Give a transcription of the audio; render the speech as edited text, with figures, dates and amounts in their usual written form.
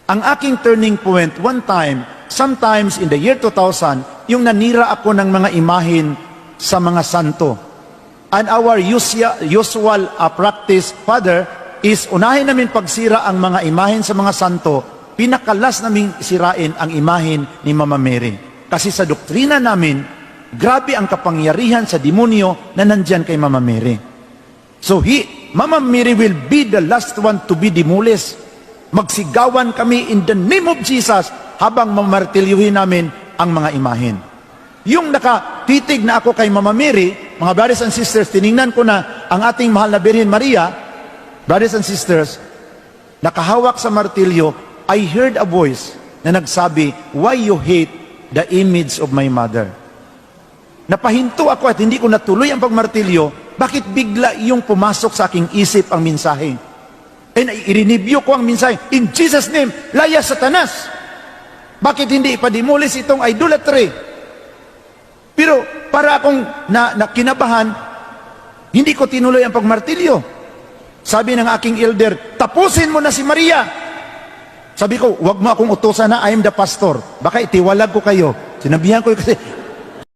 Ang aking turning point, one time, sometimes in the year 2000, yung nanira ako ng mga imahin sa mga santo. And our usual practice, Father, is unahin namin pagsira ang mga imahin sa mga santo, pinakalas namin sirain ang imahin ni Mama Mary. Kasi sa doktrina namin, grabe ang kapangyarihan sa demonyo na nandyan kay Mama Mary. So Mama Mary will be the last one to be demolished. Magsigawan kami in the name of Jesus habang mamartilyuhin namin ang mga imahin. Yung nakatitig na ako kay Mama Mary, mga brothers and sisters, tiningnan ko na ang ating mahal na Birhen Maria, brothers and sisters, nakahawak sa martilyo, I heard a voice na nagsabi, why you hate the image of my mother? Napahinto ako at hindi ko natuloy ang pagmartilyo, bakit bigla yung pumasok sa aking isip ang mensahe? And i-renew ko ang mensahe, in Jesus' name, laya Satanas! Bakit hindi ipadimulis itong idolatry? Pero para akong kinabahan, hindi ko tinuloy ang pagmartilyo. Sabi ng aking elder, tapusin mo na si Maria. Sabi ko, wag mo akong utusan na, I am the pastor. Baka itiwalag ko kayo. Sinabihan ko kasi,